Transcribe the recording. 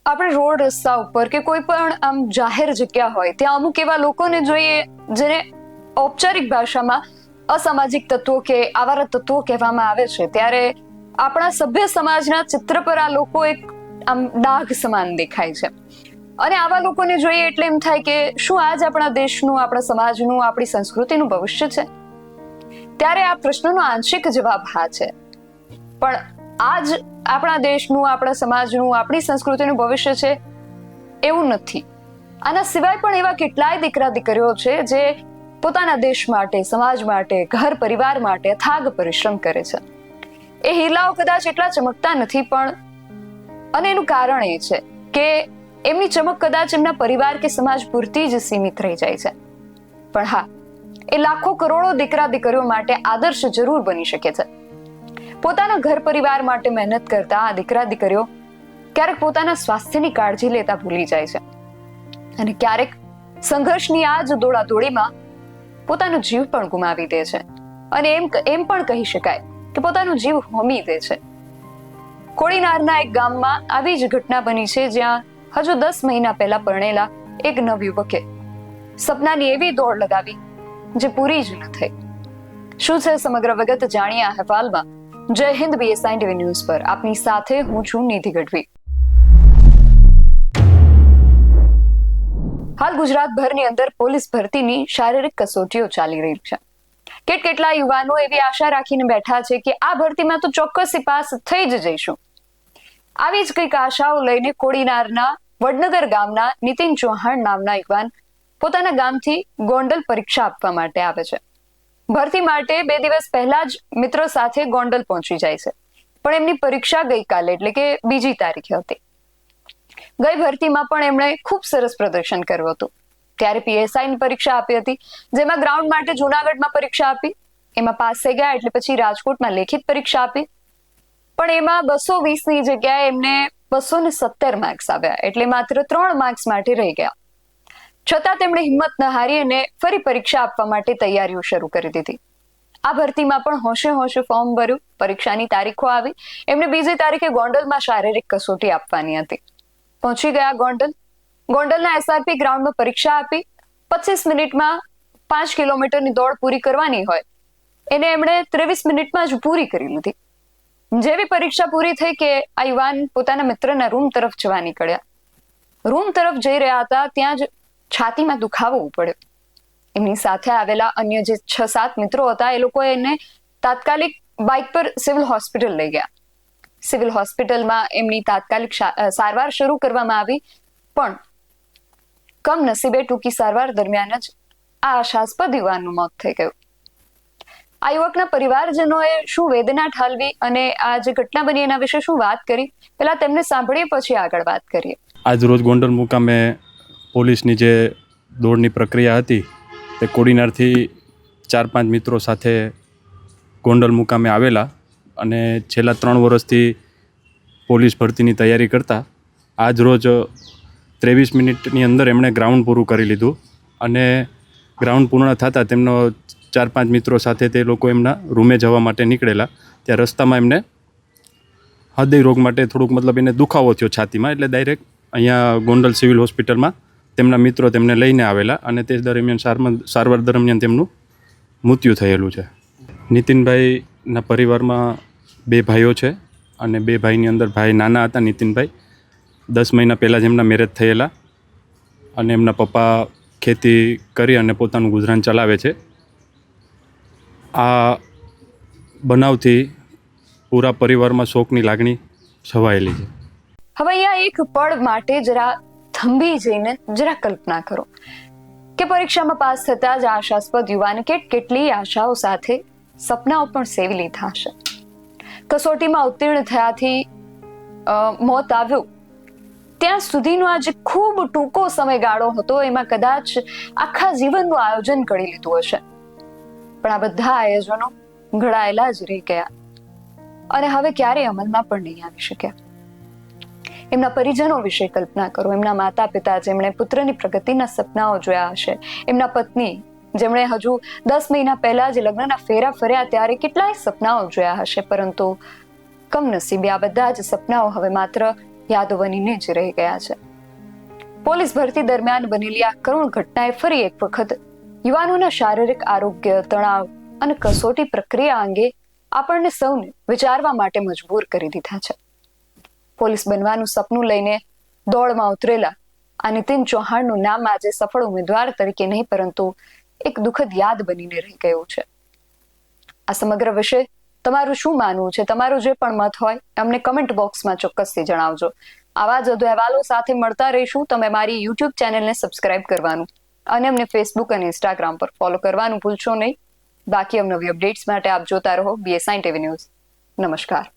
આપણે રોડ રસ્તા ઉપર કે કોઈ પણ આમ જાહેર જગ્યા હોય ત્યાં અમુક એવા લોકોને જોઈએ જેને ઔપચારિક ભાષામાં અસામાજિક તત્વો કે આવારા તત્વો કહેવામાં આવે છે, ત્યારે આપણા સભ્ય સમાજના ચિત્ર પર આ લોકો એક આમ ડાઘ સમાન દેખાય છે. અને આવા લોકોને જોઈએ એટલે એમ થાય કે શું આજ આપણા દેશનું, આપણા સમાજનું, આપણી સંસ્કૃતિનું ભવિષ્ય છે? ત્યારે આ પ્રશ્નનો આંશિક જવાબ હા છે. પણ આજ આપણા દેશનું, આપણા સમાજનું, આપણી સંસ્કૃતિનું ભવિષ્ય છે એવું નથી. આના સિવાય પણ એવા કેટલાય દીકરા દીકરીઓ છે જે પોતાના દેશ માટે, સમાજ માટે, ઘર પરિવાર માટે અથાગ પરિશ્રમ કરે છે. એ હીરાઓ કદાચ એટલા ચમકતા નથી, પણ અને એનું કારણ એ છે કે એમની ચમક કદાચ એમના પરિવાર કે સમાજ પૂરતી જ સીમિત રહી જાય છે. પણ હા, એ લાખો કરોડો દીકરા દીકરીઓ માટે આદર્શ જરૂર બની શકે છે. પોતાના ઘર પરિવાર માટે મહેનત કરતા આ દીકરા દીકરીઓ ક્યારેક પોતાના સ્વાસ્થ્યની કાળજી લેતા ભૂલી જાય છે અને ક્યારેક સંઘર્ષની આ જ દોડાદોડીમાં પોતાનો જીવ પણ ગુમાવી દે છે. અને એમ પણ કહી શકાય કે પોતાનો જીવ હોમી દે છે. કોડીનારના એક ગામમાં આવી જ ઘટના બની છે, જ્યાં હજુ 10 મહિના પહેલા પરણેલા એક નવયુવકે સપનાની એવી દોડ લગાવી જે પૂરી જ ન થઈ. શું છે સમગ્ર વિગત જાણીએ આ અહેવાલમાં. જય હિન્દ BSI TV ન્યૂઝ પર આપની સાથે હું છું નિધિ ગઢવી. હાલ ગુજરાતભરની અંદર પોલીસ ભરતીની શારીરિક કસોટીઓ ચાલી રહી છે. કેટલા યુવાનો એવી આશા રાખીને બેઠા છે કે આ ભરતીમાં તો ચોક્કસ પાસ થઈ જ જઈશું. આવી જ કંઈક આશાઓ લઈને કોડીનારના વડનગર ગામના નીતિન ચૌહાણ નામના યુવાન પોતાના ગામથી ગોંડલ પરીક્ષા આપવા માટે આવે છે. ભરતી માટે 2 દિવસ પહેલા જ મિત્ર સાથે ગોંડલ પહોંચી જાય છે, પણ એમની પરીક્ષા ગઈકાલે એટલે કે 2જી તારીખે હતી. ગઈ ભરતીમાં પણ એમણે ખૂબ સરસ પ્રદર્શન કર્યું હતું. ત્યારે PSI ની પરીક્ષા આપી હતી, જેમાં ગ્રાઉન્ડ માટે જુનાગઢમાં પરીક્ષા આપી, એમાં પાસ થઈ ગયા. એટલે પછી રાજકોટમાં લેખિત પરીક્ષા આપી, પણ એમાં 220 ની જગ્યાએ એમને 217 માર્ક્સ આવ્યા, એટલે માત્ર 3 માર્ક્સ માટે રહી ગયા. છતાં તેમણે હિંમત ન હારી અને ફરી પરીક્ષા આપવા માટે તૈયારીઓ શરૂ કરી દીધી. આ ભરતીમાં પણ હોશે હોશે ફોર્મ ભર્યું. પરીક્ષાની તારીખો આવી. એમને 2જી તારીખે ગોંડલમાં શારીરિક કસોટી આપવાની હતી. પહોંચી ગયા ગોંડલ. ગોંડલના SRP ગ્રાઉન્ડમાં પરીક્ષા આપી. 25 મિનિટમાં 5 કિલોમીટરની દોડ પૂરી કરવાની હોય એને એમણે 23 મિનિટમાં જ પૂરી કરી લીધી. જેવી પરીક્ષા પૂરી થઈ કે આ યુવાન પોતાના મિત્રના રૂમ તરફ જવા નીકળ્યા. રૂમ તરફ જઈ રહ્યા હતા ત્યાં જ છાતીમાં દુખાવો પડ્યો. એમની સાથે આવેલા અન્ય જે 6-7 મિત્રો હતા એ લોકો એને તાત્કાલિક બાઇક પર સિવિલ હોસ્પિટલ લઈ ગયા. સિવિલ હોસ્પિટલમાં એમની તાત્કાલિક સારવાર શરૂ કરવામાં આવી, પણ કમનસીબે ટૂંકી સારવાર દરમિયાન જ આ આશાસ્પદ યુવાનનું મોત થઈ ગયું. આ યુવકના પરિવારજનોએ શું વેદના ઠાલવી અને આ જે ઘટના બની એના વિશે શું વાત કરી, પહેલા તેમને સાંભળીએ પછી આગળ વાત કરીએ. આજ રોજ ગોંડલ મુકામે પોલીસની જે દોડની પ્રક્રિયા હતી તે કોડીનારથી 4-5 મિત્રો સાથે ગોંડલ મુકામે આવેલા અને છેલ્લા 3 વર્ષથી પોલીસ ભરતીની તૈયારી કરતા આજ રોજ 23 મિનિટની અંદર એમણે ગ્રાઉન્ડ પૂરું કરી લીધું. અને ગ્રાઉન્ડ પૂર્ણ થતાં તેમનો 4-5 મિત્રો સાથે તે લોકો એમના રૂમે જવા માટે નીકળેલા. ત્યાં રસ્તામાં એમને હૃદય રોગ માટે થોડુંક મતલબ એને દુખાવો થયો છાતીમાં, એટલે ડાયરેક્ટ અહીંયા ગોંડલ સિવિલ હોસ્પિટલમાં તેમના મિત્રો તેમને લઈને આવેલા અને તે દરમિયાન સારવાર દરમિયાન તેમનું મૃત્યુ થયેલું છે. નીતિનભાઈના પરિવારમાં 2 ભાઈઓ છે અને 2 ભાઈની અંદર ભાઈ નાના હતા. નીતિનભાઈ 10 મહિના પહેલાં જ એમના મેરેજ થયેલા અને એમના પપ્પા ખેતી કરી અને પોતાનું ગુજરાન ચલાવે છે. આ બનાવથી પૂરા પરિવારમાં શોકની લાગણી છવાયેલી છે. હવે અહીંયા એક પળ માટે જરા થંભી જઈને જરા કલ્પના કરો કે પરીક્ષામાં પાસ થતા જ આશાસ્પદ યુવાને કેટલી આશાઓ સાથે સપનાઓ પણ સેવી લીધા હશે. કસોટીમાં ઉત્તીર્ણ થયાથી મોત આવ્યું ત્યાં સુધીનો આ જે ખૂબ ટૂંકો સમયગાળો હતો એમાં કદાચ આખા જીવનનું આયોજન કરી લીધું હશે, પણ આ બધા આયોજનો ઘડાયેલા જ રહી ગયા અને હવે ક્યારેય અમલમાં પણ નહીં આવી શક્યા. એમના પરિજનો વિશે કલ્પના કરો. એમના માતા પિતા જેમણે પુત્રની પ્રગતિના સપનાઓ જોયા હશે, એમના પત્ની જેમણે હજુ 10 મહિના પહેલા જે લગ્નના ફેરા ફર્યા ત્યારે કેટલાય સપનાઓ જોયા હશે, પરંતુ કમનસીબે આ બધા જ સપનાઓ હવે માત્ર યાદો બનીને જ રહી ગયા છે. પોલીસ ભરતી દરમિયાન બનેલી આ કરુણ ઘટનાએ ફરી એક વખત યુવાનોના શારીરિક આરોગ્ય, તણાવ અને કસોટી પ્રક્રિયા અંગે આપણને સૌને વિચારવા માટે મજબૂર કરી દીધા છે. પોલીસ બનવાનું સપનું લઈને દોડમાં ઉતરેલા આ નીતિન ચૌહાણનું નામ આજે સફળ ઉમેદવાર તરીકે નહીં પરંતુ એક દુઃખદ યાદ બનીને રહી ગયું છે. આ સમગ્ર વિશે તમારું શું માનવું છે? તમારું જે પણ મત હોય અમને કમેન્ટ બોક્સમાં ચોક્કસથી જણાવજો. આવા જ વધુ અહેવાલો સાથે મળતા રહીશું. તમે મારી યુટ્યુબ ચેનલને સબસ્ક્રાઇબ કરવાનું અને અમને ફેસબુક અને ઇન્સ્ટાગ્રામ પર ફોલો કરવાનું ભૂલશો નહીં. બાકી અવનવી અપડેટ્સ માટે આપ જોતા રહો BSI TV ન્યૂઝ. નમસ્કાર.